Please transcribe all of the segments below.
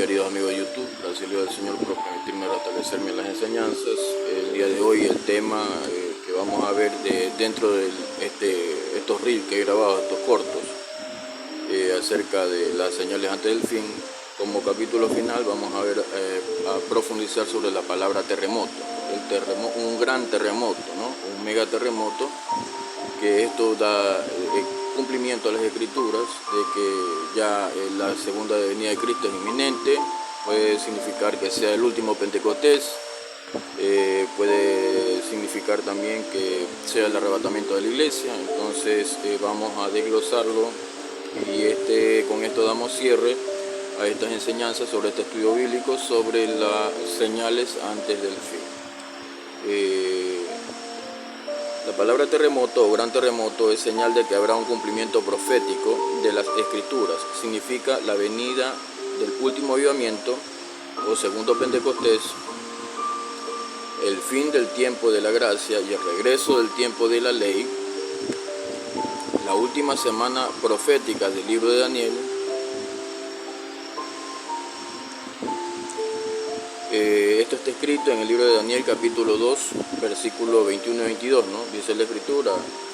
queridos amigos de YouTube, gracias al Señor por permitirme restablecerme en las enseñanzas. El día de hoy el tema que vamos a ver dentro de estos reels que he grabado, estos cortos, acerca de las señales antes del fin. Como capítulo final vamos a ver, a profundizar sobre la palabra terremoto, un gran terremoto, ¿no? Un mega terremoto, que esto da cumplimiento a las escrituras de que ya la segunda venida de Cristo es inminente. Puede significar que sea el último Pentecostés, puede significar también que sea el arrebatamiento de la iglesia. Entonces vamos a desglosarlo y con esto damos cierre a estas enseñanzas sobre este estudio bíblico sobre las señales antes del fin. La palabra terremoto o gran terremoto es señal de que habrá un cumplimiento profético de las escrituras. Significa la venida del último avivamiento o segundo Pentecostés, el fin del tiempo de la gracia y el regreso del tiempo de la ley, la última semana profética del libro de Daniel. Esto está escrito en el libro de Daniel capítulo 2, versículos 21 y 22, ¿no? Dice la escritura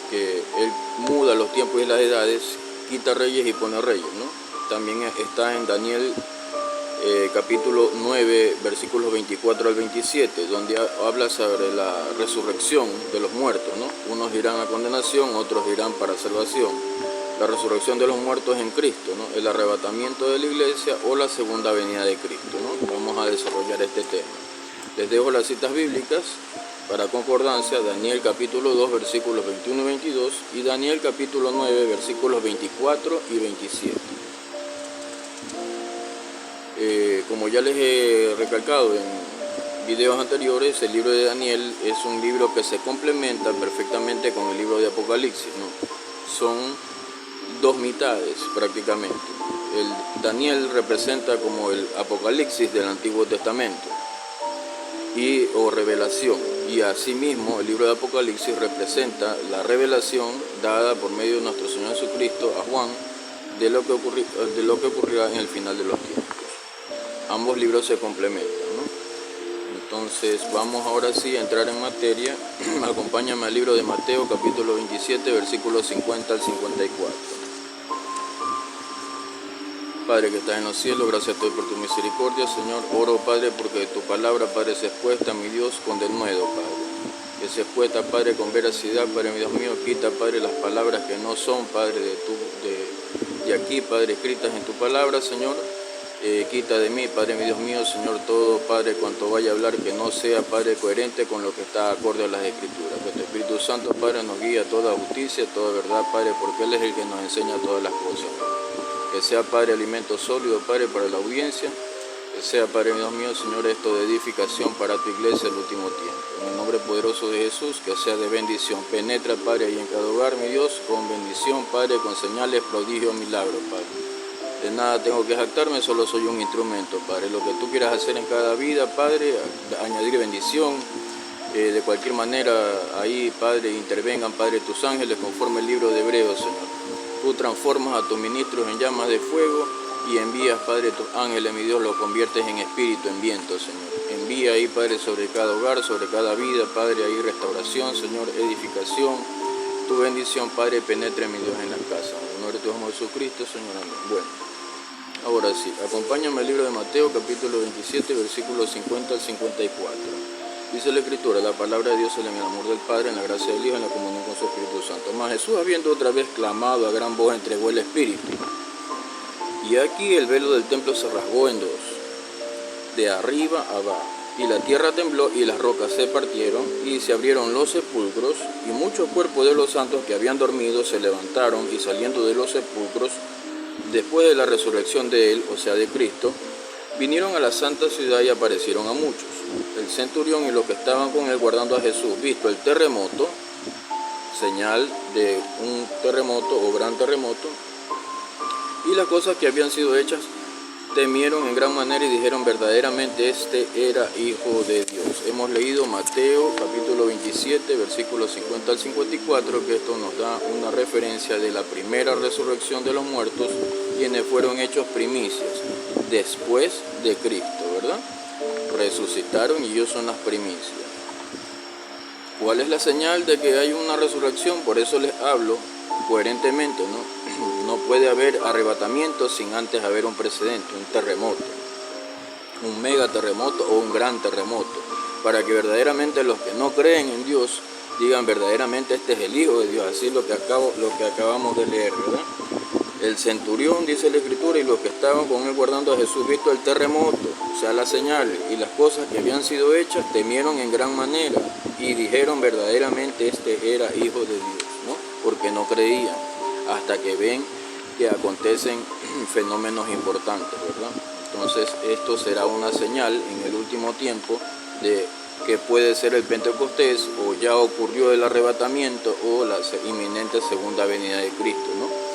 que Él muda los tiempos y las edades, quita reyes y pone reyes, ¿no? También está en Daniel capítulo 9, versículos 24 al 27, donde habla sobre la resurrección de los muertos, ¿no? Unos irán a condenación, otros irán para salvación. La resurrección de los muertos en Cristo, ¿no? El arrebatamiento de la iglesia o la segunda venida de Cristo, ¿no? Vamos a desarrollar este tema. Les dejo las citas bíblicas para concordancia: Daniel capítulo 2, versículos 21 y 22 y Daniel capítulo 9, versículos 24 y 27. Como ya les he recalcado en videos anteriores, el libro de Daniel es un libro que se complementa perfectamente con el libro de Apocalipsis, ¿no? Son dos mitades prácticamente. El Daniel representa como el Apocalipsis del Antiguo Testamento o revelación, y asimismo el libro de Apocalipsis representa la revelación dada por medio de nuestro Señor Jesucristo a Juan de lo que ocurrirá en el final de los tiempos. Ambos libros se complementan, ¿no? Entonces vamos ahora sí a entrar en materia. Acompáñame al libro de Mateo capítulo 27, versículos 50 al 54. Padre que estás en los cielos, gracias a ti por tu misericordia, Señor. Oro, Padre, porque tu palabra, Padre, se expuesta, mi Dios, con denuedo, Padre. Que se expuesta, Padre, con veracidad, Padre, mi Dios mío. Quita, Padre, las palabras que no son, Padre, de aquí, Padre, escritas en tu palabra, Señor. Quita de mí, Padre, mi Dios mío, Señor, todo, Padre, cuanto vaya a hablar que no sea, Padre, coherente con lo que está acorde a las Escrituras. Que tu Espíritu Santo, Padre, nos guíe a toda justicia, toda verdad, Padre, porque Él es el que nos enseña todas las cosas. Que sea, Padre, alimento sólido, Padre, para la audiencia. Que sea, Padre, mi Dios mío, Señor, esto de edificación para tu iglesia el último tiempo. En el nombre poderoso de Jesús, que sea de bendición. Penetra, Padre, ahí en cada hogar, mi Dios, con bendición, Padre, con señales, prodigios, milagros, Padre. De nada tengo que jactarme, solo soy un instrumento, Padre. Lo que tú quieras hacer en cada vida, Padre, añadir bendición. De cualquier manera, ahí, Padre, intervengan, Padre, tus ángeles, conforme el libro de Hebreos, Señor. Tú transformas a tus ministros en llamas de fuego y envías, Padre, tus ángeles, mi Dios, lo conviertes en espíritu, en viento, Señor. Envía ahí, Padre, sobre cada hogar, sobre cada vida, Padre, ahí restauración, Señor, edificación. Tu bendición, Padre, penetre, mi Dios, en las casas. En nombre de tu Hijo Jesucristo, Señor, amén. Bueno, ahora sí, acompáñame al libro de Mateo, capítulo 27, versículos 50 al 54. Dice la Escritura: la palabra de Dios es en el amor del Padre, en la gracia del Hijo, en la comunión con su Espíritu Santo. Mas Jesús, habiendo otra vez clamado a gran voz, entregó el Espíritu. Y aquí el velo del templo se rasgó en dos, de arriba a abajo. Y la tierra tembló y las rocas se partieron y se abrieron los sepulcros, y muchos cuerpos de los santos que habían dormido se levantaron, y saliendo de los sepulcros, después de la resurrección de él, o sea de Cristo, vinieron a la santa ciudad y aparecieron a muchos. El centurión y los que estaban con él guardando a Jesús, visto el terremoto, señal de un terremoto o gran terremoto, y las cosas que habían sido hechas, temieron en gran manera y dijeron: verdaderamente este era Hijo de Dios. Hemos leído Mateo capítulo 27, versículos 50 al 54, que esto nos da una referencia de la primera resurrección de los muertos, quienes fueron hechos primicias. después de Cristo, ¿verdad? Resucitaron y ellos son las primicias. ¿Cuál es la señal de que hay una resurrección? Por eso les hablo coherentemente, ¿no? No puede haber arrebatamiento sin antes haber un precedente, un terremoto, un mega terremoto o un gran terremoto, para que verdaderamente los que no creen en Dios digan verdaderamente este es el Hijo de Dios, así lo que acabamos de leer, ¿verdad? El centurión, dice la Escritura, y los que estaban con él guardando a Jesús, visto el terremoto, o sea, las señales y las cosas que habían sido hechas, temieron en gran manera y dijeron verdaderamente este era Hijo de Dios, ¿no? Porque no creían hasta que ven que acontecen fenómenos importantes, ¿verdad? Entonces esto será una señal en el último tiempo de que puede ser el Pentecostés, o ya ocurrió el arrebatamiento, o la inminente segunda venida de Cristo, ¿no?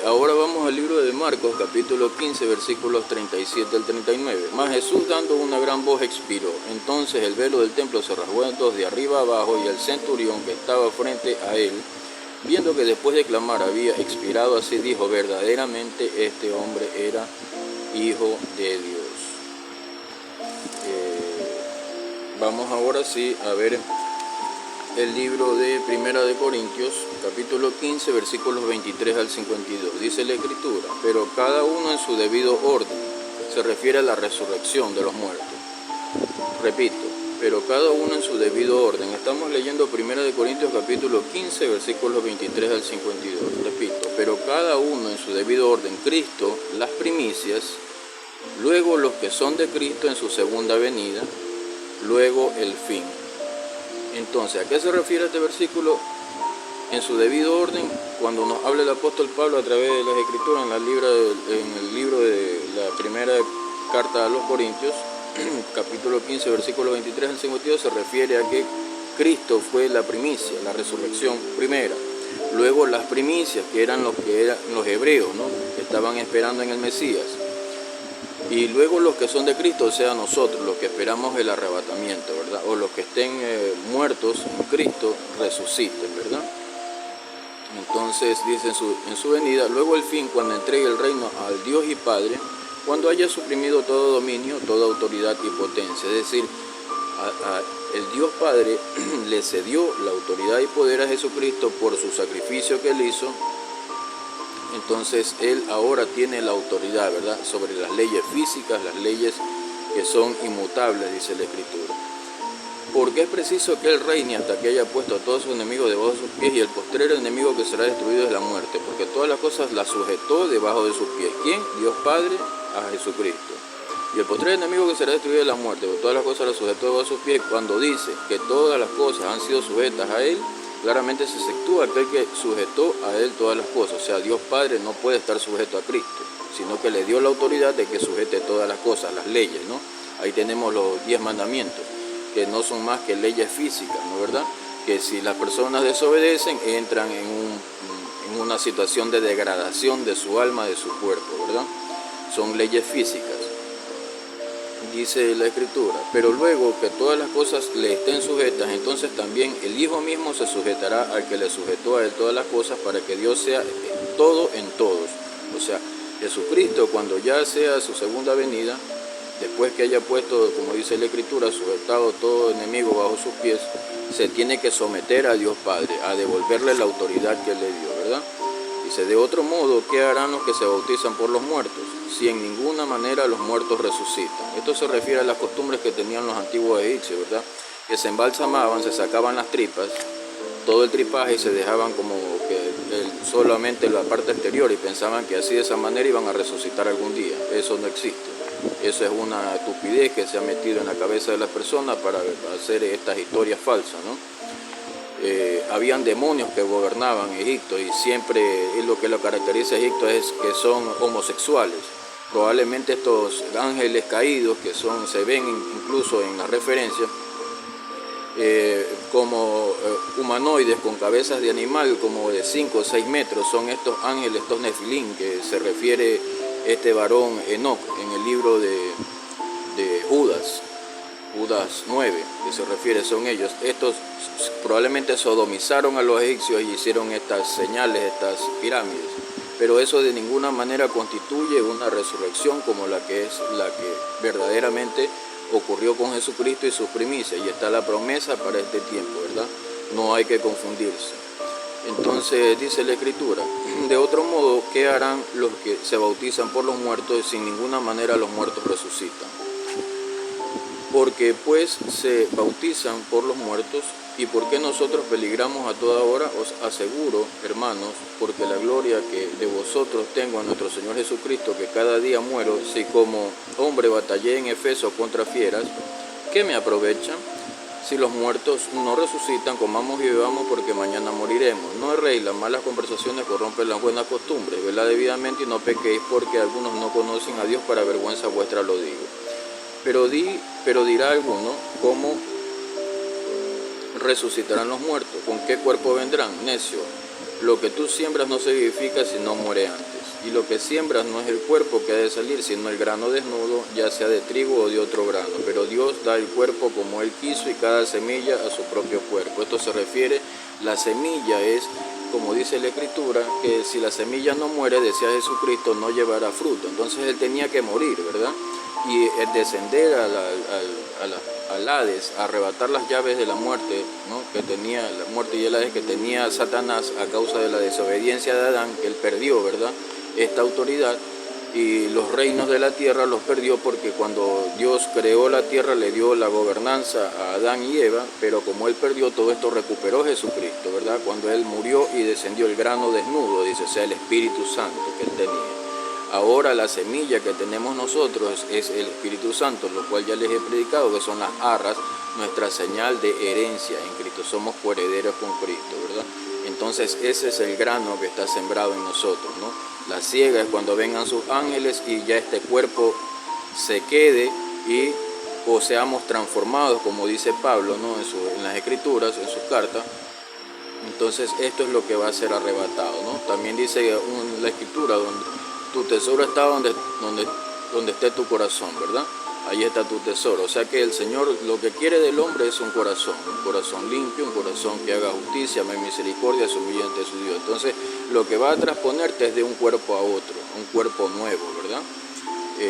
Ahora vamos al libro de Marcos, capítulo 15, versículos 37 al 39. Mas Jesús, dando una gran voz, expiró. Entonces el velo del templo se rasgó en dos de arriba abajo, y el centurión que estaba frente a él, viendo que después de clamar había expirado así, dijo, verdaderamente este hombre era Hijo de Dios. Vamos ahora sí a ver el libro de Primera de Corintios, capítulo 15, versículos 23 al 52. Dice la Escritura, pero cada uno en su debido orden. Se refiere a la resurrección de los muertos. Repito, pero cada uno en su debido orden. Estamos leyendo Primera de Corintios, capítulo 15, versículos 23 al 52. Repito, pero cada uno en su debido orden. Cristo, las primicias, luego los que son de Cristo en su segunda venida, luego el fin. Entonces, ¿a qué se refiere este versículo? En su debido orden, cuando nos habla el apóstol Pablo a través de las Escrituras en el libro de la primera carta a los Corintios, capítulo 15, versículo 23 al 52, se refiere a que Cristo fue la primicia, la resurrección primera. Luego las primicias, que eran los hebreos, ¿no? Que estaban esperando en el Mesías. Y luego los que son de Cristo, o sea, nosotros, los que esperamos el arrebatamiento, ¿verdad? O los que estén muertos en Cristo, resuciten, ¿verdad? Entonces dice en su venida, luego el fin, cuando entregue el reino al Dios y Padre, cuando haya suprimido todo dominio, toda autoridad y potencia. Es decir, el Dios Padre le cedió la autoridad y poder a Jesucristo por su sacrificio que él hizo. Entonces él ahora tiene la autoridad, ¿verdad?, sobre las leyes físicas, las leyes que son inmutables, dice la Escritura. Porque es preciso que él reine hasta que haya puesto a todos sus enemigos debajo de sus pies, y el postrero enemigo que será destruido es la muerte, porque todas las cosas las sujetó debajo de sus pies. ¿Quién? Dios Padre, a Jesucristo. Y el postrero enemigo que será destruido es la muerte, porque todas las cosas las sujetó debajo de sus pies. Cuando dice que todas las cosas han sido sujetas a él, claramente se exceptúa aquel que sujetó a él todas las cosas. O sea, Dios Padre no puede estar sujeto a Cristo, sino que le dio la autoridad de que sujete todas las cosas, las leyes, ¿no? Ahí tenemos los 10 mandamientos, que no son más que leyes físicas, ¿no, verdad? Que si las personas desobedecen, entran en una situación de degradación de su alma, de su cuerpo, ¿verdad? Son leyes físicas. Dice la Escritura, pero luego que todas las cosas le estén sujetas, entonces también el Hijo mismo se sujetará al que le sujetó a él todas las cosas, para que Dios sea todo en todos. O sea, Jesucristo, cuando ya sea su segunda venida, después que haya puesto, como dice la Escritura, sujetado todo enemigo bajo sus pies, se tiene que someter a Dios Padre, a devolverle la autoridad que le dio, ¿verdad? Dice, de otro modo, ¿qué harán los que se bautizan por los muertos? Si en ninguna manera los muertos resucitan. Esto se refiere a las costumbres que tenían los antiguos egipcios, ¿verdad? Que se embalsamaban, se sacaban las tripas, todo el tripaje, y se dejaban como que solamente la parte exterior, y pensaban que así de esa manera iban a resucitar algún día. Eso no existe. Eso es una estupidez que se ha metido en la cabeza de las personas para hacer estas historias falsas, ¿no? Habían demonios que gobernaban Egipto, y siempre lo que lo caracteriza a Egipto es que son homosexuales. Probablemente estos ángeles caídos, que se ven incluso en las referencias, como humanoides con cabezas de animal, como de 5 o 6 metros, son estos ángeles, estos nefilín, que se refiere este varón Enoc en el libro de Judas 9, que se refiere, son ellos. Estos probablemente sodomizaron a los egipcios y hicieron estas señales, estas pirámides. pero eso de ninguna manera constituye una resurrección como la que verdaderamente ocurrió con Jesucristo y sus primicias, y está la promesa para este tiempo, ¿verdad? No hay que confundirse. Entonces dice la Escritura, de otro modo, ¿qué harán los que se bautizan por los muertos? Sin ninguna manera los muertos resucitan. Porque pues se bautizan por los muertos, ¿y por qué nosotros peligramos a toda hora? Os aseguro, hermanos, porque la gloria que de vosotros tengo a nuestro Señor Jesucristo, que cada día muero, si como hombre batallé en Efeso contra fieras, ¿qué me aprovechan? Si los muertos no resucitan, comamos y bebamos, porque mañana moriremos. No erréis, las malas conversaciones corrompen las buenas costumbres. Velad debidamente y no pequéis, porque algunos no conocen a Dios, para vergüenza vuestra lo digo. Pero dirá alguno, ¿cómo resucitarán los muertos? ¿Con qué cuerpo vendrán? Necio, lo que tú siembras no se vivifica si no muere antes. Y lo que siembras no es el cuerpo que ha de salir, sino el grano desnudo, ya sea de trigo o de otro grano. Pero Dios da el cuerpo como Él quiso, y cada semilla a su propio cuerpo. Esto se refiere, la semilla es, como dice la Escritura, que si la semilla no muere, decía Jesucristo, no llevará fruto. Entonces Él tenía que morir, ¿verdad? Y descender al Hades, a arrebatar las llaves de la muerte, ¿no? Que tenía la muerte y el Hades que tenía Satanás a causa de la desobediencia de Adán, que él perdió, ¿verdad?, esta autoridad, y los reinos de la tierra los perdió, porque cuando Dios creó la tierra le dio la gobernanza a Adán y Eva, pero como él perdió, todo esto recuperó Jesucristo, ¿verdad?, cuando él murió y descendió el grano desnudo, dice, o sea, el Espíritu Santo que él tenía. Ahora la semilla que tenemos nosotros es el Espíritu Santo, lo cual ya les he predicado, que son las arras, nuestra señal de herencia en Cristo. Somos coherederos con Cristo, ¿verdad? Entonces ese es el grano que está sembrado en nosotros, ¿no? La siega es cuando vengan sus ángeles y ya este cuerpo se quede o seamos transformados, como dice Pablo, ¿no?, en las Escrituras, en sus cartas. Entonces esto es lo que va a ser arrebatado, ¿no? También dice la Escritura, tu tesoro está donde esté tu corazón, ¿verdad? Ahí está tu tesoro. O sea que el Señor lo que quiere del hombre es un corazón limpio, un corazón que haga justicia, ame misericordia, se humille ante su Dios. Entonces lo que va a transponerte es de un cuerpo a otro, un cuerpo nuevo, ¿verdad?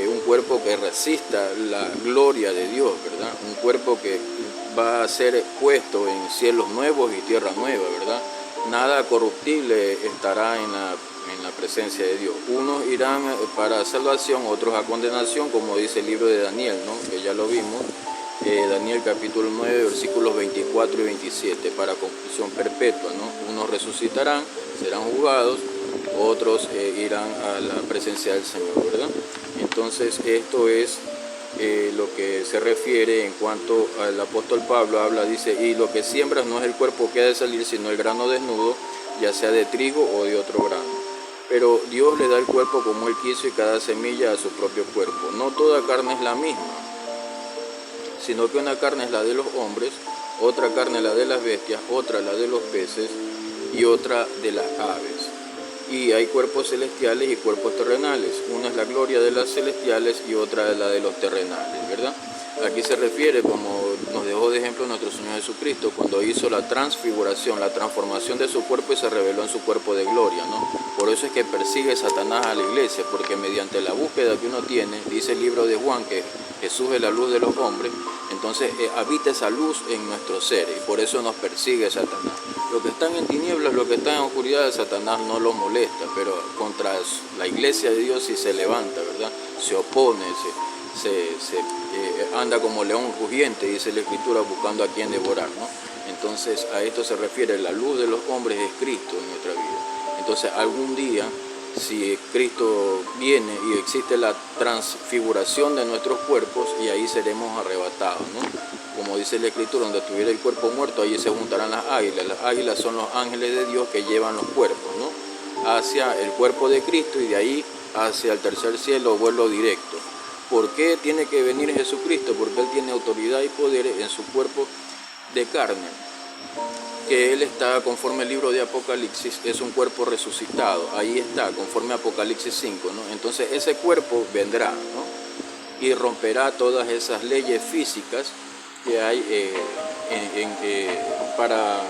Un cuerpo que resista la gloria de Dios, ¿verdad? Un cuerpo que va a ser puesto en cielos nuevos y tierra nueva, ¿verdad? Nada corruptible estará en la presencia de Dios. Unos irán para salvación, otros a condenación, como dice el libro de Daniel, ¿no?, que ya lo vimos, Daniel capítulo 9, versículos 24 y 27, para conclusión perpetua, ¿no? Unos resucitarán, serán juzgados, otros irán a la presencia del Señor, ¿verdad? Entonces esto es lo que se refiere en cuanto al apóstol Pablo habla, dice, y lo que siembras no es el cuerpo que ha de salir, sino el grano desnudo, ya sea de trigo o de otro grano. Pero Dios le da el cuerpo como Él quiso, y cada semilla a su propio cuerpo. No toda carne es la misma, sino que una carne es la de los hombres, otra carne la de las bestias, otra la de los peces y otra de las aves. Y hay cuerpos celestiales y cuerpos terrenales. Una es la gloria de las celestiales y otra es la de los terrenales, ¿verdad? Aquí se refiere, como nos dejó de ejemplo nuestro Señor Jesucristo, cuando hizo la transfiguración, la transformación de su cuerpo, y se reveló en su cuerpo de gloria, ¿no? Por eso es que persigue Satanás a la iglesia, porque mediante la búsqueda que uno tiene, dice el libro de Juan, que Jesús es la luz de los hombres, entonces habita esa luz en nuestro ser, y por eso nos persigue Satanás. Los que están en tinieblas, los que están en oscuridad, Satanás no los molesta, pero contra la iglesia de Dios sí se levanta, ¿verdad? Se opone, anda como león rugiente, dice la Escritura, buscando a quien devorar, ¿no? Entonces a esto se refiere, la luz de los hombres es Cristo en nuestra vida. Entonces algún día, si Cristo viene y existe la transfiguración de nuestros cuerpos, y ahí seremos arrebatados, ¿no? Como dice la Escritura, donde estuviera el cuerpo muerto, allí se juntarán las águilas. Las águilas son los ángeles de Dios que llevan los cuerpos, ¿no?, hacia el cuerpo de Cristo, y de ahí hacia el tercer cielo, vuelo directo. ¿Por qué tiene que venir Jesucristo? Porque Él tiene autoridad y poder en su cuerpo de carne, que Él está, conforme al libro de Apocalipsis, es un cuerpo resucitado. Ahí está, conforme a Apocalipsis 5, ¿no? Entonces ese cuerpo vendrá, ¿no?, y romperá todas esas leyes físicas que hay para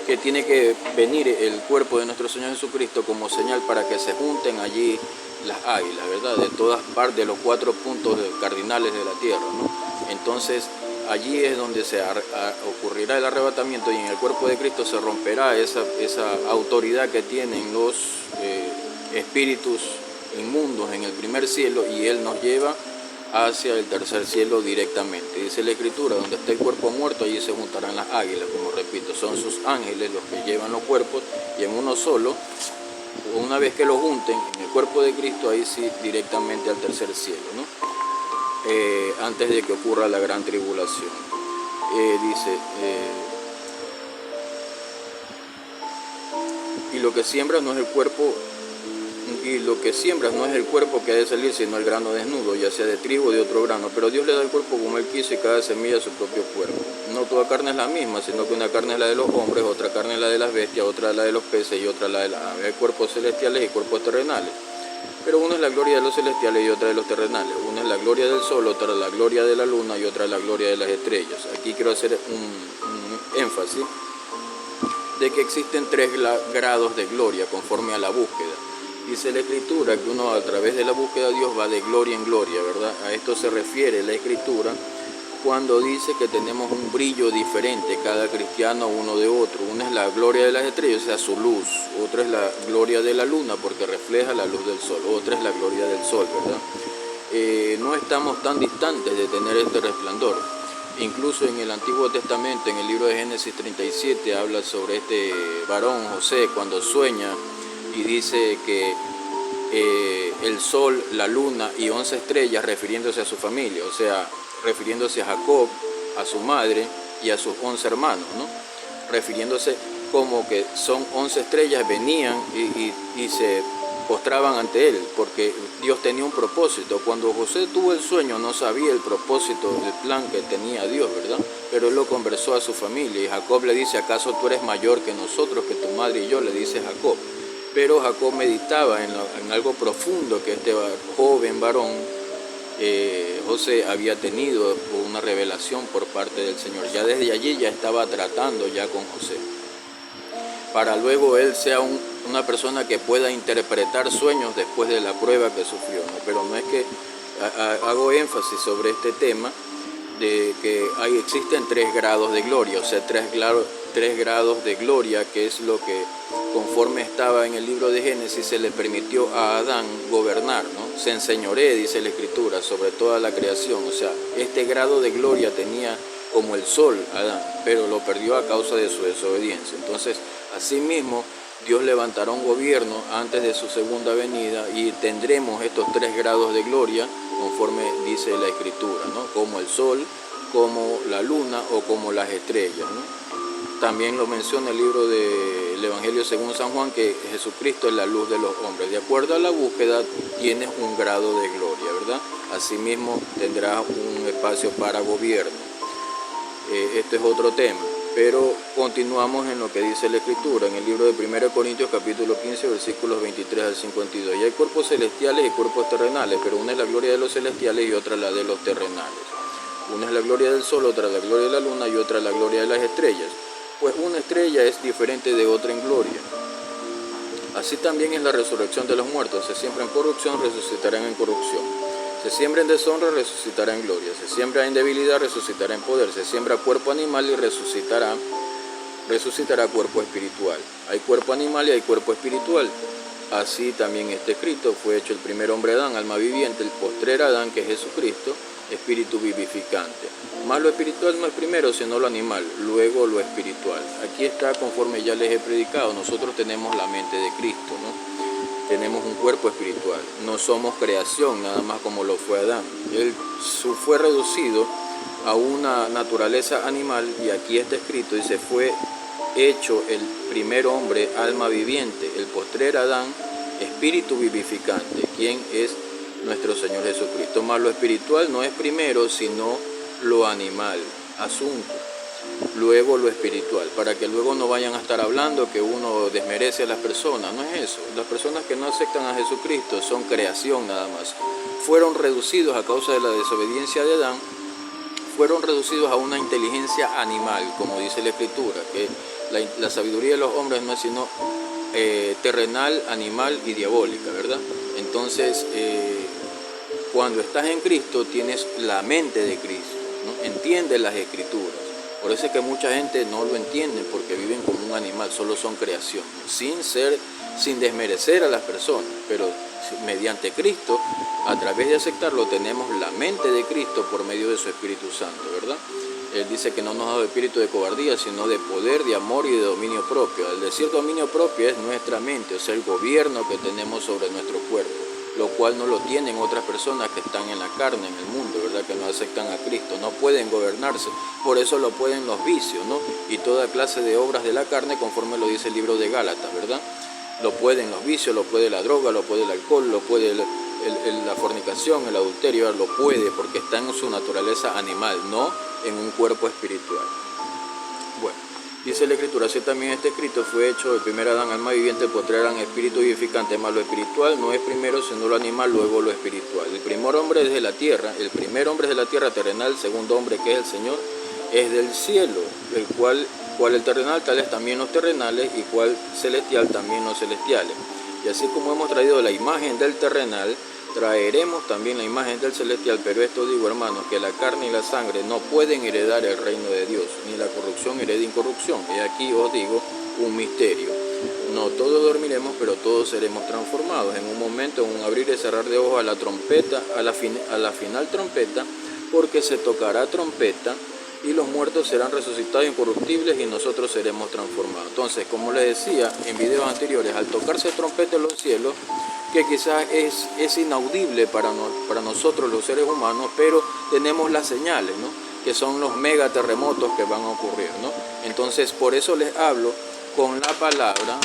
que tiene que venir el cuerpo de nuestro Señor Jesucristo como señal para que se junten allí las águilas, ¿verdad? De todas partes, de los 4 puntos cardinales de la tierra, ¿no? Entonces, allí es donde ocurrirá el arrebatamiento y en el cuerpo de Cristo se romperá esa autoridad que tienen los espíritus inmundos en el primer cielo y Él nos lleva hacia el tercer cielo directamente. Dice la Escritura, donde está el cuerpo muerto, allí se juntarán las águilas, como repito, son sus ángeles los que llevan los cuerpos y en uno solo, una vez que lo junten en el cuerpo de Cristo, ahí sí directamente al tercer cielo, ¿no? Antes de que ocurra la gran tribulación. Y lo que siembras no es el cuerpo que ha de salir, sino el grano desnudo, ya sea de trigo o de otro grano. Pero Dios le da el cuerpo como Él quiso y cada semilla a su propio cuerpo. No toda carne es la misma, sino que una carne es la de los hombres, otra carne es la de las bestias, otra la de los peces y otra la de las aves. Hay cuerpos celestiales y cuerpos terrenales. Pero uno es la gloria de los celestiales y otra de los terrenales. Una es la gloria del sol, otra la gloria de la luna y otra la gloria de las estrellas. Aquí quiero hacer un énfasis de que existen 3 grados de gloria conforme a la búsqueda. Dice la Escritura que uno a través de la búsqueda de Dios va de gloria en gloria, ¿verdad? A esto se refiere la Escritura cuando dice que tenemos un brillo diferente, cada cristiano uno de otro. Una es la gloria de las estrellas, o sea, su luz. Otra es la gloria de la luna, porque refleja la luz del sol. Otra es la gloria del sol, ¿verdad? No estamos tan distantes de tener este resplandor. Incluso en el Antiguo Testamento, en el libro de Génesis 37, habla sobre este varón José cuando sueña y dice que el sol, la luna y 11 estrellas, refiriéndose a su familia, o sea, refiriéndose a Jacob, a su madre y a sus 11 hermanos, ¿no? Refiriéndose como que son 11 estrellas, venían y se postraban ante él, porque Dios tenía un propósito. Cuando José tuvo el sueño no sabía el propósito, el plan que tenía Dios, ¿verdad? Pero él lo conversó a su familia y Jacob le dice, ¿acaso tú eres mayor que nosotros, que tu madre y yo? Le dice Jacob. Pero Jacob meditaba en algo profundo que este joven varón, José, había tenido una revelación por parte del Señor. Ya desde allí ya estaba tratando ya con José, para luego él sea una persona que pueda interpretar sueños después de la prueba que sufrió, ¿no? Pero no es que hago énfasis sobre este tema de que existen 3 grados de gloria, o sea, 3 grados de gloria, que es lo que conforme estaba en el libro de Génesis se le permitió a Adán gobernar, ¿no? Se enseñoree, dice la Escritura, sobre toda la creación. O sea, este grado de gloria tenía como el sol Adán, pero lo perdió a causa de su desobediencia. Entonces, asimismo, Dios levantará un gobierno antes de su segunda venida y tendremos estos 3 grados de gloria conforme dice la Escritura, ¿no? Como el sol, como la luna o como las estrellas, ¿no? También lo menciona el libro del Evangelio según San Juan, que Jesucristo es la luz de los hombres. De acuerdo a la búsqueda, tienes un grado de gloria, ¿verdad? Asimismo, tendrás un espacio para gobierno. Este es otro tema. Pero continuamos en lo que dice la Escritura, en el libro de 1 Corintios capítulo 15, versículos 23 al 52. Y hay cuerpos celestiales y cuerpos terrenales, pero una es la gloria de los celestiales y otra la de los terrenales. Una es la gloria del sol, otra la gloria de la luna y otra la gloria de las estrellas. Pues una estrella es diferente de otra en gloria. Así también es la resurrección de los muertos. Se siembra en corrupción, resucitarán en corrupción. Se siembra en deshonra, resucitará en gloria. Se siembra en debilidad, resucitará en poder. Se siembra cuerpo animal y resucitará cuerpo espiritual. Hay cuerpo animal y hay cuerpo espiritual. Así también está escrito, fue hecho el primer hombre Adán, alma viviente, el postrer Adán, que es Jesucristo, espíritu vivificante. Más lo espiritual no es primero, sino lo animal, luego lo espiritual. Aquí está, conforme ya les he predicado, nosotros tenemos la mente de Cristo, ¿no? Tenemos un cuerpo espiritual, no somos creación, nada más como lo fue Adán. Él fue reducido a una naturaleza animal y aquí está escrito, dice, fue hecho el primer hombre, alma viviente, el postrer Adán, espíritu vivificante, quien es nuestro Señor Jesucristo. Más lo espiritual no es primero, sino lo animal, asunto, luego lo espiritual, para que luego no vayan a estar hablando que uno desmerece a las personas. No es eso. Las personas que no aceptan a Jesucristo son creación nada más. Fueron reducidos a causa de la desobediencia de Adán, fueron reducidos a una inteligencia animal, como dice la Escritura, que la sabiduría de los hombres no es sino terrenal, animal y diabólica, ¿verdad? Entonces, cuando estás en Cristo, tienes la mente de Cristo, ¿no? Entiendes las Escrituras. Por eso es que mucha gente no lo entiende, porque viven como un animal, solo son creación, sin desmerecer a las personas, pero mediante Cristo, a través de aceptarlo, tenemos la mente de Cristo por medio de su Espíritu Santo, ¿verdad? Él dice que no nos ha dado espíritu de cobardía, sino de poder, de amor y de dominio propio. Al decir dominio propio es nuestra mente, o sea, el gobierno que tenemos sobre nuestro cuerpo, lo cual no lo tienen otras personas que están en la carne, en el mundo, ¿verdad? Que no aceptan a Cristo, no pueden gobernarse, por eso lo pueden los vicios, ¿no? Y toda clase de obras de la carne, conforme lo dice el libro de Gálatas, ¿verdad? Lo pueden los vicios, lo puede la droga, lo puede el alcohol, lo puede la fornicación, el adulterio, lo puede porque está en su naturaleza animal, no en un cuerpo espiritual. Bueno, dice la Escritura, así también este escrito fue hecho el primer Adán, alma viviente, el postrer Adán, espíritu vivificante, más lo espiritual no es primero sino lo animal, luego lo espiritual. El primer hombre es de la tierra, terrenal, el segundo hombre que es el Señor es del cielo, el cual el terrenal, tales también los terrenales, y cual celestial también los celestiales. Y así como hemos traído la imagen del terrenal, traeremos también la imagen del celestial, pero esto digo, hermanos, que la carne y la sangre no pueden heredar el reino de Dios, ni la corrupción hereda incorrupción. Y aquí os digo un misterio. No todos dormiremos, pero todos seremos transformados. En un momento, en un abrir y cerrar de ojos, a la trompeta, a la final trompeta, porque se tocará trompeta, y los muertos serán resucitados incorruptibles y nosotros seremos transformados. Entonces, como les decía en videos anteriores, al tocarse trompeta en los cielos, que quizás es inaudible para nosotros los seres humanos, pero tenemos las señales, ¿no? Que son los megaterremotos que van a ocurrir, ¿no? Entonces, por eso les hablo con la palabra,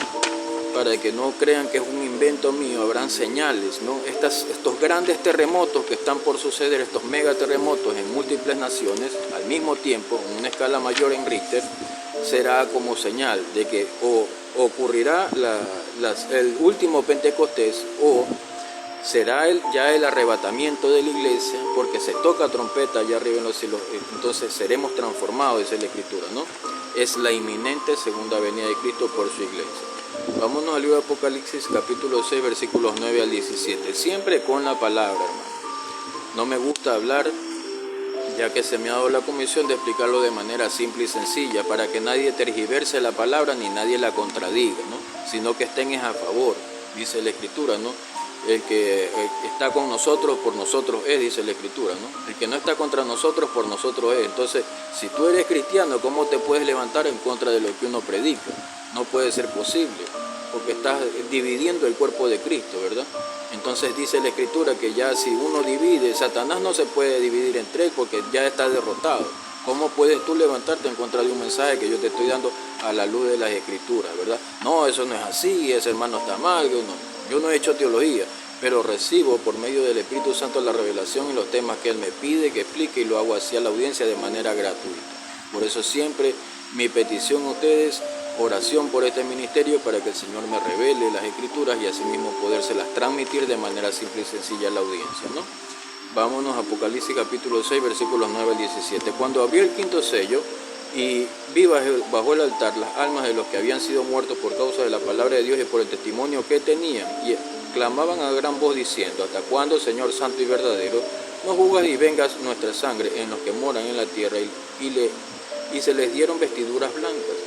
para que no crean que es un invento mío, habrán señales, ¿no? Estos grandes terremotos que están por suceder, estos megaterremotos en múltiples naciones, al mismo tiempo, en una escala mayor en Richter, será como señal de que o ocurrirá el último Pentecostés, o será ya el arrebatamiento de la iglesia, porque se toca trompeta allá arriba en los cielos. Entonces seremos transformados, dice la Escritura, ¿no? Es la inminente segunda venida de Cristo por su iglesia. Vámonos al libro de Apocalipsis, capítulo 6, versículos 9 al 17. Siempre con la palabra, hermano. No me gusta hablar, ya que se me ha dado la comisión de explicarlo de manera simple y sencilla, para que nadie tergiverse la palabra ni nadie la contradiga, ¿no? Sino que estén a favor, dice la Escritura, ¿no? El que está con nosotros, por nosotros es, dice la Escritura, ¿no? El que no está contra nosotros, por nosotros es. Entonces, si tú eres cristiano, ¿cómo te puedes levantar en contra de lo que uno predica? No puede ser posible, porque estás dividiendo el cuerpo de Cristo, ¿verdad? Entonces dice la Escritura que ya si uno divide, Satanás no se puede dividir en tres porque ya está derrotado. ¿Cómo puedes tú levantarte en contra de un mensaje que yo te estoy dando a la luz de las Escrituras, ¿verdad? No, eso no es así, ese hermano está mal. Yo no he hecho teología, pero recibo por medio del Espíritu Santo la revelación y los temas que Él me pide que explique, y lo hago así a la audiencia de manera gratuita. Por eso siempre mi petición a ustedes, oración por este ministerio, para que el Señor me revele las Escrituras y asimismo podérselas transmitir de manera simple y sencilla a la audiencia, ¿no? Vámonos a Apocalipsis capítulo 6, versículos 9 al 17. Cuando abrió el quinto sello y vi bajo el altar las almas de los que habían sido muertos por causa de la palabra de Dios y por el testimonio que tenían, y clamaban a gran voz diciendo: ¿hasta cuándo, Señor santo y verdadero, no juzgas y vengas nuestra sangre en los que moran en la tierra? Y se les dieron vestiduras blancas,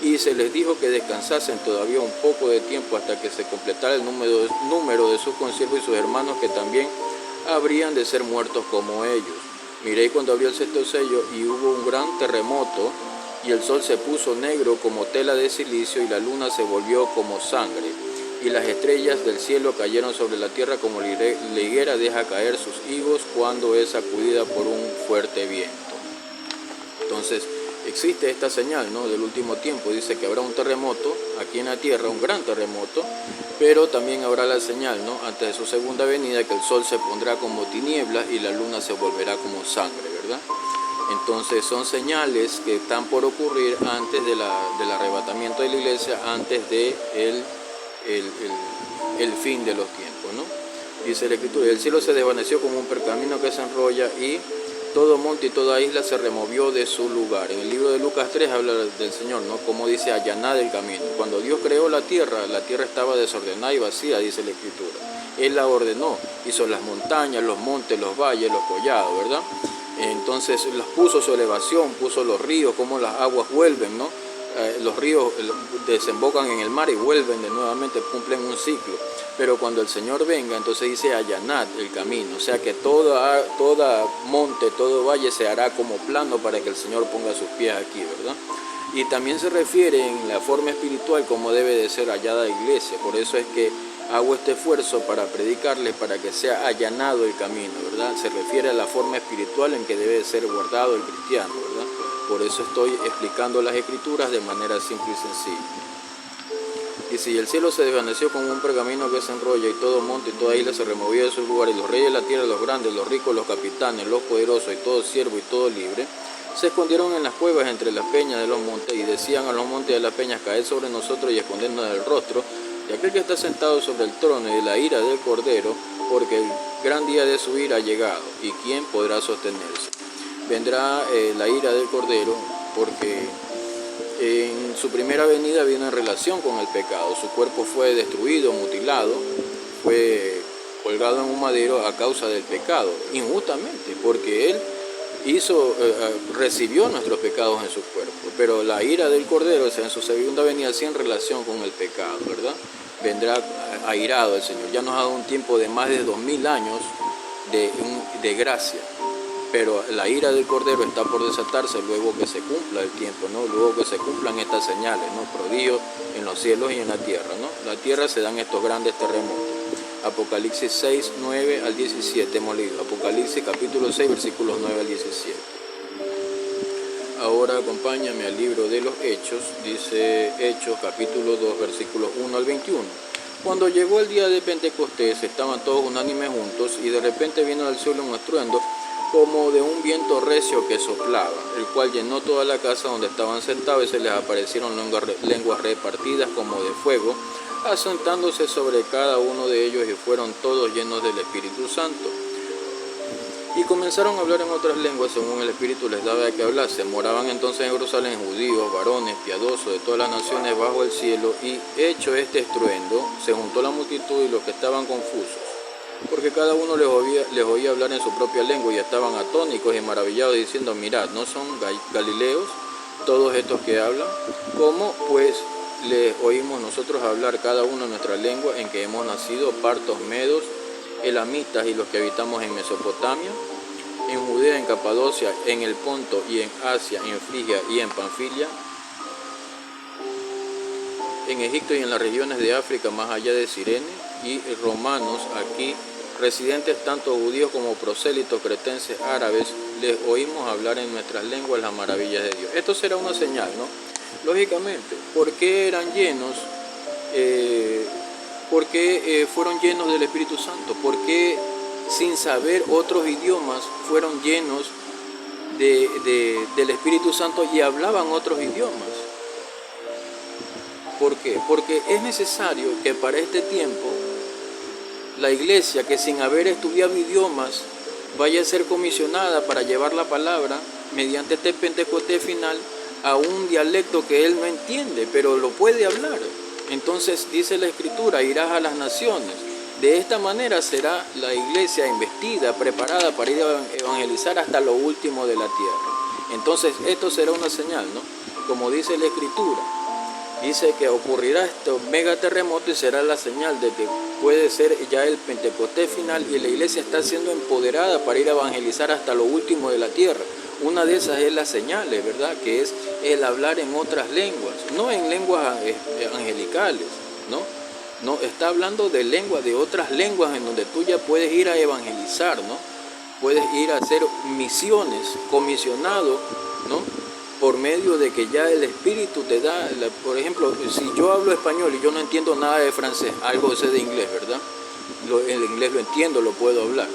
y se les dijo que descansasen todavía un poco de tiempo hasta que se completara el número de sus consiervos y sus hermanos, que también habrían de ser muertos como ellos. Miré cuando abrió el sexto sello, y hubo un gran terremoto, y el sol se puso negro como tela de silicio, y la luna se volvió como sangre, y las estrellas del cielo cayeron sobre la tierra como la higuera deja caer sus higos cuando es sacudida por un fuerte viento. Entonces, existe esta señal, ¿no?, del último tiempo. Dice que habrá un terremoto aquí en la tierra, un gran terremoto, pero también habrá la señal, ¿no?, antes de su segunda venida, que el sol se pondrá como tinieblas y la luna se volverá como sangre, ¿verdad? Entonces son señales que están por ocurrir antes del arrebatamiento de la iglesia, antes de el fin de los tiempos, ¿no? Dice la Escritura: y el cielo se desvaneció como un pergamino que se enrolla, y todo monte y toda isla se removió de su lugar. En el libro de Lucas 3 habla del Señor, ¿no? Como dice, allanad el camino. Cuando Dios creó la tierra estaba desordenada y vacía, dice la Escritura. Él la ordenó, hizo las montañas, los montes, los valles, los collados, ¿verdad? Entonces las puso su elevación, puso los ríos, como las aguas vuelven, ¿no? Los ríos desembocan en el mar y vuelven de nuevamente, cumplen un ciclo. Pero cuando el Señor venga, entonces dice allanad el camino, o sea que toda monte, todo valle se hará como plano para que el Señor ponga sus pies aquí, ¿verdad? Y también se refiere en la forma espiritual como debe de ser hallada la iglesia. Por eso es que hago este esfuerzo para predicarles, para que sea allanado el camino, ¿verdad? Se refiere a la forma espiritual en que debe de ser guardado el cristiano, ¿verdad? Por eso estoy explicando las Escrituras de manera simple y sencilla. Y si el cielo se desvaneció como un pergamino que se enrolla, y todo monte y toda isla se removió de su lugar, y los reyes de la tierra, los grandes, los ricos, los capitanes, los poderosos, y todo siervo y todo libre, se escondieron en las cuevas entre las peñas de los montes, y decían a los montes de las peñas, caed sobre nosotros y escondernos del rostro de aquel que está sentado sobre el trono y de la ira del Cordero, porque el gran día de su ira ha llegado, y ¿quién podrá sostenerse? Vendrá la ira del Cordero, porque en su primera venida vino en relación con el pecado. Su cuerpo fue destruido, mutilado, fue colgado en un madero a causa del pecado, injustamente, porque Él recibió nuestros pecados en su cuerpo. Pero la ira del Cordero, o sea, en su segunda venida, sí en relación con el pecado, ¿verdad? Vendrá airado el Señor. Ya nos ha dado un tiempo de más de 2000 años de gracia. Pero la ira del Cordero está por desatarse luego que se cumpla el tiempo, ¿no? Luego que se cumplan estas señales, ¿no? Prodigios en los cielos y en la tierra, ¿no? La tierra se dan estos grandes terremotos. Apocalipsis 6, 9 al 17 hemos leído. Apocalipsis capítulo 6, versículos 9 al 17. Ahora acompáñame al libro de los Hechos, dice Hechos capítulo 2, versículos 1 al 21. Cuando llegó el día de Pentecostés, estaban todos unánimes juntos, y de repente vino del cielo un estruendo como de un viento recio que soplaba, el cual llenó toda la casa donde estaban sentados, y se les aparecieron lenguas repartidas como de fuego, asentándose sobre cada uno de ellos, y fueron todos llenos del Espíritu Santo. Y comenzaron a hablar en otras lenguas según el Espíritu les daba de que hablase. Moraban entonces en Jerusalén judíos, varones, piadosos de todas las naciones bajo el cielo, y hecho este estruendo, se juntó la multitud y los que estaban confusos, porque cada uno les oía hablar en su propia lengua, y estaban atónicos y maravillados, diciendo, mirad, ¿no son galileos todos estos que hablan? ¿Cómo pues les oímos nosotros hablar cada uno en nuestra lengua en que hemos nacido, partos, medos, elamitas y los que habitamos en Mesopotamia, en Judea, en Capadocia, en el Ponto y en Asia, en Frigia y en Panfilia, en Egipto y en las regiones de África más allá de Cirene, y romanos aquí, residentes tanto judíos como prosélitos, cretenses, árabes, les oímos hablar en nuestras lenguas las maravillas de Dios. Esto será una señal, ¿no? Lógicamente, ¿por qué eran llenos? ¿Por qué fueron llenos del Espíritu Santo? ¿Por qué sin saber otros idiomas fueron llenos del Espíritu Santo y hablaban otros idiomas? ¿Por qué? Porque es necesario que para este tiempo la iglesia, que sin haber estudiado idiomas, vaya a ser comisionada para llevar la palabra mediante este Pentecostés final a un dialecto que él no entiende, pero lo puede hablar. Entonces dice la Escritura, irás a las naciones. De esta manera será la iglesia investida, preparada para ir a evangelizar hasta lo último de la tierra. Entonces esto será una señal, ¿no? Como dice la Escritura, dice que ocurrirá este mega terremoto y será la señal de que puede ser ya el Pentecostés final y la iglesia está siendo empoderada para ir a evangelizar hasta lo último de la tierra. Una de esas es las señales, ¿verdad? Que es el hablar en otras lenguas, no en lenguas angelicales, ¿no? No, está hablando de lenguas, de otras lenguas en donde tú ya puedes ir a evangelizar, ¿no? Puedes ir a hacer misiones, comisionado, ¿no? Por medio de que ya el Espíritu te da, por ejemplo, si yo hablo español y yo no entiendo nada de francés, algo sé de inglés, ¿verdad? El inglés lo entiendo, lo puedo hablar,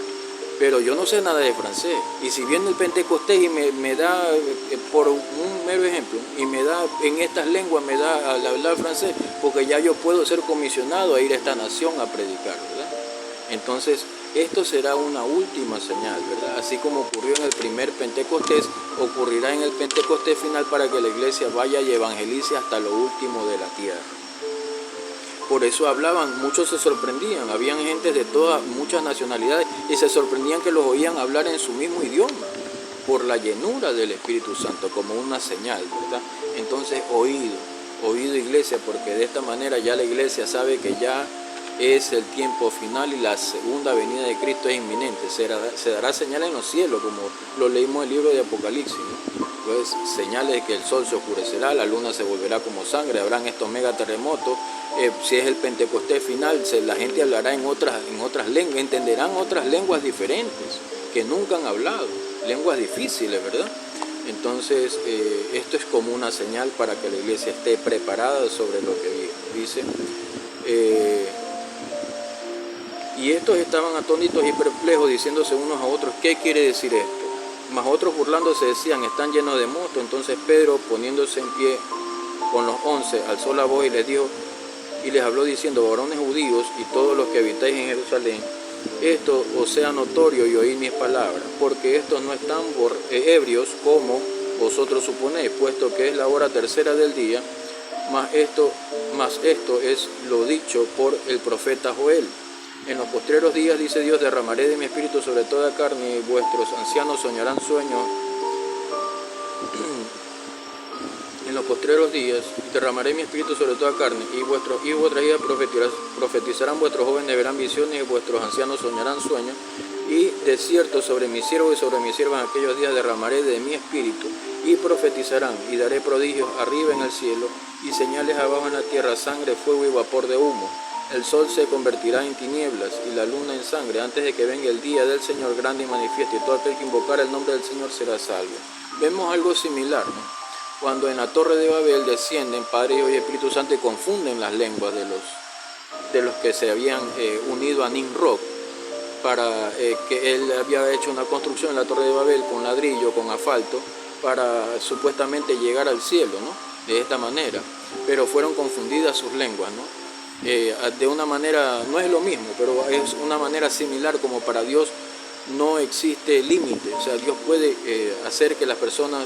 pero yo no sé nada de francés. Y si viene el Pentecostés y me da, por un mero ejemplo, y me da en estas lenguas, me da al hablar francés, porque ya yo puedo ser comisionado a ir a esta nación a predicar, ¿verdad? Entonces, esto será una última señal, ¿verdad? Así como ocurrió en el primer Pentecostés, ocurrirá en el Pentecostés final para que la iglesia vaya y evangelice hasta lo último de la tierra. Por eso hablaban, muchos se sorprendían, habían gente de muchas nacionalidades y se sorprendían que los oían hablar en su mismo idioma, por la llenura del Espíritu Santo, como una señal, ¿verdad? Entonces, oído iglesia, porque de esta manera ya la iglesia sabe que ya es el tiempo final y la segunda venida de Cristo es inminente. Se dará señal en los cielos, como lo leímos en el libro de Apocalipsis, ¿no? Pues señales de que el sol se oscurecerá, la luna se volverá como sangre, habrán estos megaterremotos. Si es el Pentecostés final, la gente hablará en otras lenguas, entenderán otras lenguas diferentes que nunca han hablado, lenguas difíciles, ¿verdad? Entonces, esto es como una señal para que la iglesia esté preparada sobre lo que viene. Dice, y estos estaban atónitos y perplejos, diciéndose unos a otros, ¿qué quiere decir esto? Mas otros burlándose decían, están llenos de mosto. Entonces Pedro, poniéndose en pie con los 11, alzó la voz y les dijo, y les habló diciendo, varones judíos y todos los que habitáis en Jerusalén, esto os sea notorio y oíd mis palabras, porque estos no están ebrios como vosotros suponéis, puesto que es la hora tercera del día, mas esto es lo dicho por el profeta Joel. En los postreros días, dice Dios, derramaré de mi espíritu sobre toda carne, y vuestros ancianos soñarán sueños. En los postreros días derramaré mi espíritu sobre toda carne, y vuestros hijos y vuestras hijas profetizarán, vuestros jóvenes verán visiones, y vuestros ancianos soñarán sueños. Y de cierto sobre mis siervos y sobre mis siervas en aquellos días derramaré de mi espíritu, y profetizarán, y daré prodigios arriba en el cielo, y señales abajo en la tierra, sangre, fuego y vapor de humo. El sol se convertirá en tinieblas y la luna en sangre antes de que venga el día del Señor grande y manifiesto, y todo aquel que invocar el nombre del Señor será salvo. Vemos algo similar, ¿no? Cuando en la Torre de Babel descienden Padre, Hijo y Espíritu Santo y confunden las lenguas de los que se habían unido a Nimrod, para que él había hecho una construcción en la Torre de Babel con ladrillo, con asfalto, para supuestamente llegar al cielo, ¿no? De esta manera, pero fueron confundidas sus lenguas, ¿no? De una manera, no es lo mismo, pero es una manera similar, como para Dios no existe límite. O sea, Dios puede hacer que las personas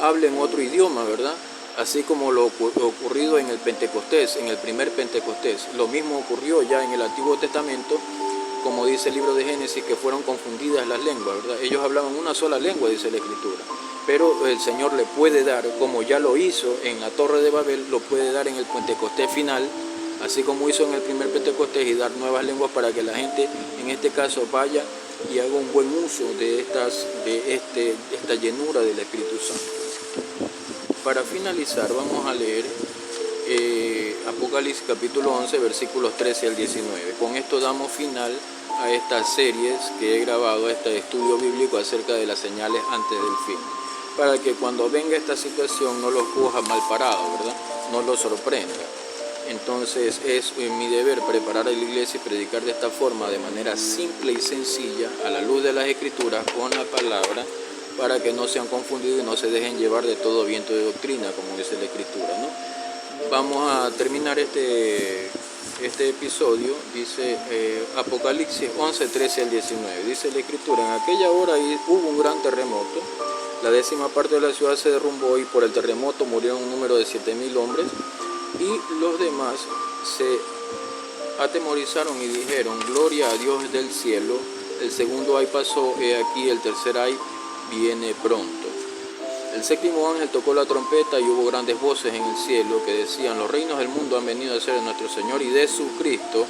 hablen otro idioma, ¿verdad? Así como lo ocurrido en el Pentecostés, en el primer Pentecostés. Lo mismo ocurrió ya en el Antiguo Testamento, como dice el libro de Génesis, que fueron confundidas las lenguas, ¿verdad? Ellos hablaban una sola lengua, dice la Escritura. Pero el Señor le puede dar, como ya lo hizo en la Torre de Babel, lo puede dar en el Pentecostés final, así como hizo en el primer Pentecostés, y dar nuevas lenguas para que la gente, en este caso, vaya y haga un buen uso de esta llenura del Espíritu Santo. Para finalizar, vamos a leer Apocalipsis capítulo 11, versículos 13 al 19. Con esto damos final a estas series que he grabado, a este estudio bíblico acerca de las señales antes del fin, para que cuando venga esta situación no los coja mal parados, ¿verdad? No los sorprenda. Entonces es mi deber preparar a la iglesia y predicar de esta forma, de manera simple y sencilla, a la luz de las Escrituras, con la palabra, para que no sean confundidos y no se dejen llevar de todo viento de doctrina, como dice la Escritura, ¿no? Vamos a terminar este episodio. Dice Apocalipsis 11, 13 al 19. Dice la Escritura, en aquella hora hubo un gran terremoto, la 10ª parte de la ciudad se derrumbó, y por el terremoto murieron un número de 7,000 hombres, y los demás se atemorizaron y dijeron, gloria a Dios del cielo, el segundo ay pasó, he aquí el tercer ay viene pronto. El 7º ángel tocó la trompeta, y hubo grandes voces en el cielo que decían, los reinos del mundo han venido a ser de nuestro Señor y de su Cristo,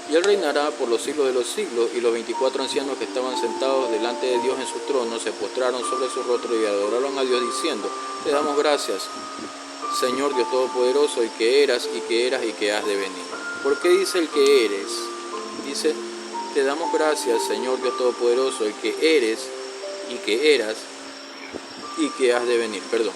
y Él reinará por los siglos de los siglos. Y los 24 ancianos que estaban sentados delante de Dios en su trono se postraron sobre su rostro y adoraron a Dios diciendo, te damos gracias, Señor Dios Todopoderoso, y que eras, y que eras, y que has de venir. ¿Por qué dice el que eres? Dice, te damos gracias, Señor Dios Todopoderoso, el que eres, y que eras, y que has de venir, perdón.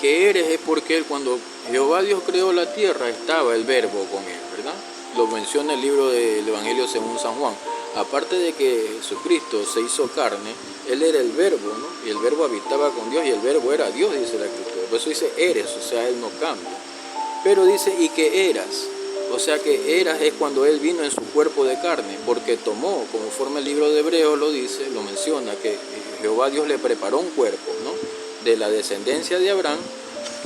Que eres es porque cuando Jehová Dios creó la tierra, estaba el verbo con él, ¿verdad? Lo menciona el libro del Evangelio según San Juan. Aparte de que Jesucristo se hizo carne, Él era el verbo, ¿no? Y el verbo habitaba con Dios, y el verbo era Dios, dice la Escritura. Por eso dice eres, o sea, Él no cambia. Pero dice, y que eras. O sea que eras es cuando Él vino en su cuerpo de carne, porque tomó, conforme el libro de Hebreos lo dice, lo menciona, que Jehová Dios le preparó un cuerpo, ¿no? De la descendencia de Abraham,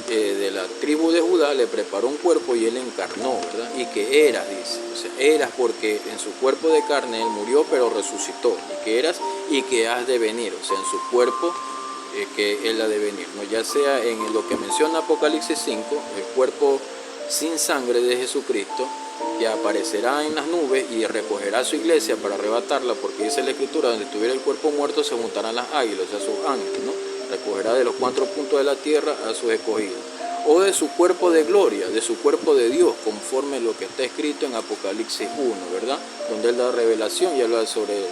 de la tribu de Judá, le preparó un cuerpo y Él encarnó, ¿verdad? Y que eras, dice, o sea, eras porque en su cuerpo de carne Él murió, pero resucitó, y que eras y que has de venir, o sea, en su cuerpo que Él ha de venir, ¿no? Ya sea en lo que menciona Apocalipsis 5, el cuerpo sin sangre de Jesucristo, que aparecerá en las nubes y recogerá a su iglesia para arrebatarla, porque dice la Escritura, donde estuviera el cuerpo muerto se juntarán las águilas, o sea, sus ángeles, ¿no? Recogerá de los 4 puntos de la tierra a sus escogidos. O de su cuerpo de gloria, de su cuerpo de Dios, conforme lo que está escrito en Apocalipsis 1, ¿verdad? Donde Él da revelación y habla sobre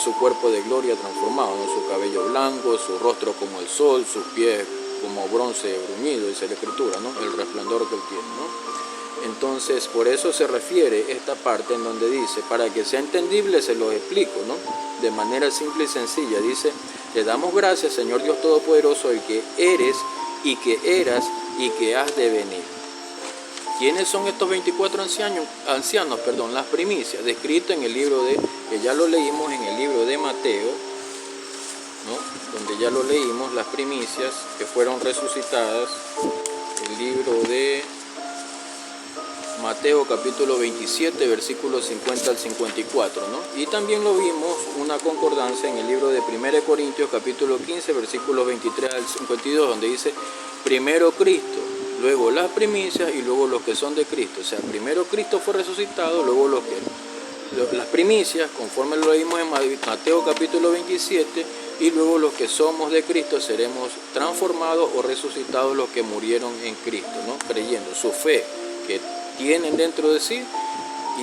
su cuerpo de gloria transformado, ¿no? Su cabello blanco, su rostro como el sol, sus pies como bronce bruñido, dice la Escritura, ¿no? El resplandor que Él tiene, ¿no? Entonces, por eso se refiere esta parte en donde dice, para que sea entendible se lo explico, ¿no? De manera simple y sencilla, dice, le damos gracias, Señor Dios Todopoderoso, el que eres y que eras y que has de venir. ¿Quiénes son estos 24 ancianos? Las primicias, descrito en el libro que ya lo leímos en el libro de Mateo, ¿no? Donde ya lo leímos, las primicias que fueron resucitadas, el libro de Mateo capítulo 27, versículos 50 al 54, ¿no? Y también lo vimos, una concordancia en el libro de 1 Corintios capítulo 15, versículos 23 al 52, donde dice, primero Cristo, luego las primicias y luego los que son de Cristo. O sea, primero Cristo fue resucitado, luego las primicias, conforme lo leímos en Mateo capítulo 27, y luego los que somos de Cristo seremos transformados o resucitados los que murieron en Cristo, ¿no? Creyendo su fe que tienen dentro de sí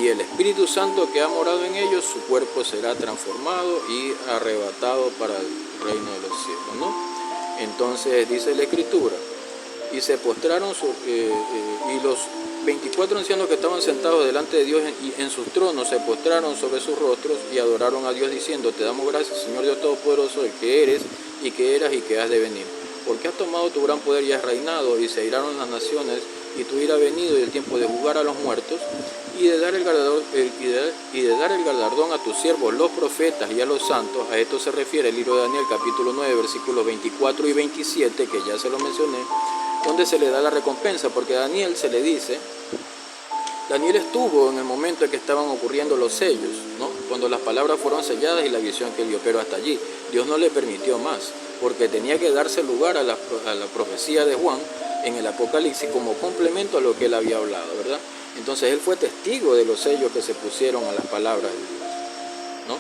y el Espíritu Santo que ha morado en ellos, su cuerpo será transformado y arrebatado para el reino de los cielos, ¿no? Entonces dice la Escritura, y se postraron y los 24 ancianos que estaban sentados delante de Dios y en sus tronos se postraron sobre sus rostros y adoraron a Dios diciendo, te damos gracias, Señor Dios Todopoderoso, el que eres y que eras y que has de venir, porque has tomado tu gran poder y has reinado, y se airaron las naciones, y tú irás venido y el tiempo de juzgar a los muertos y de dar el galardón a tus siervos los profetas y a los santos. A esto se refiere el libro de Daniel capítulo 9 versículos 24 y 27, que ya se lo mencioné, donde se le da la recompensa, porque a Daniel se le dice, Daniel estuvo en el momento en que estaban ocurriendo los sellos, ¿no? Cuando las palabras fueron selladas y la visión que él vio, pero hasta allí Dios no le permitió más, porque tenía que darse lugar a la profecía de Juan en el Apocalipsis como complemento a lo que él había hablado, ¿verdad? Entonces él fue testigo de los sellos que se pusieron a las palabras de Dios, ¿no?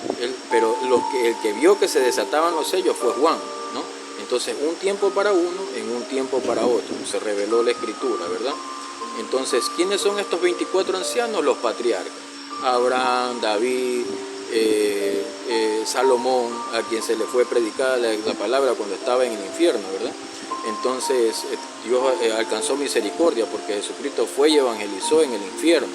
Pero el que vio que se desataban los sellos fue Juan, ¿no? Entonces un tiempo para uno, en un tiempo para otro, se reveló la Escritura, ¿verdad? Entonces, ¿quiénes son estos 24 ancianos? Los patriarcas, Abraham, David, Salomón, a quien se le fue predicada la palabra cuando estaba en el infierno, ¿verdad? Entonces Dios alcanzó misericordia porque Jesucristo fue y evangelizó en el infierno,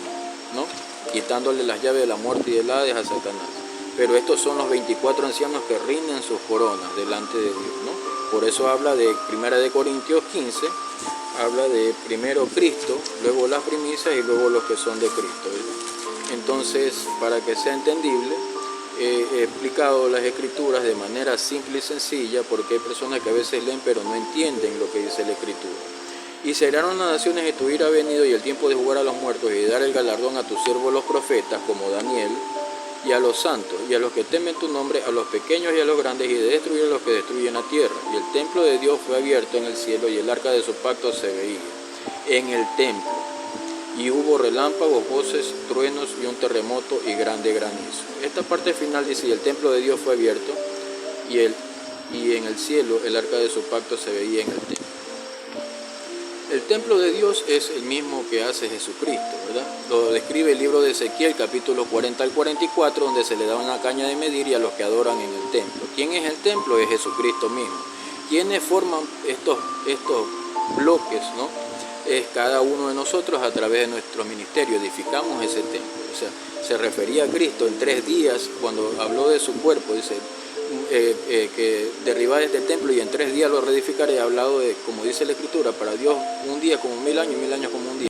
¿no? Quitándole las llaves de la muerte y del Hades a Satanás. Pero estos son los 24 ancianos que rinden sus coronas delante de Dios, ¿no? Por eso habla de 1 Corintios 15, habla de primero Cristo, luego las primicias y luego los que son de Cristo, ¿verdad? Entonces, para que sea entendible, he explicado las Escrituras de manera simple y sencilla, porque hay personas que a veces leen pero no entienden lo que dice la Escritura. Y se airaron las naciones y tú irás venido y el tiempo de jugar a los muertos y de dar el galardón a tus siervos los profetas, como Daniel, y a los santos, y a los que temen tu nombre, a los pequeños y a los grandes, y de destruir a los que destruyen la tierra. Y el templo de Dios fue abierto en el cielo, y el arca de su pacto se veía en el templo. Y hubo relámpagos, voces, truenos y un terremoto y grande granizo. Esta parte final dice, y el templo de Dios fue abierto, y en el cielo el arca de su pacto se veía en el templo. El templo de Dios es el mismo que hace Jesucristo, ¿verdad? Lo describe el libro de Ezequiel, capítulo 40 al 44, donde se le da una caña de medir y a los que adoran en el templo. ¿Quién es el templo? Es Jesucristo mismo. ¿Quiénes forman estos bloques, no? Es cada uno de nosotros a través de nuestro ministerio, edificamos ese templo. O sea, se refería a Cristo en 3 días cuando habló de su cuerpo, dice que derribar este templo y en 3 días lo reedificaré. Ha hablado de, como dice la Escritura, para Dios un día como 1000 años y 1000 años como un día.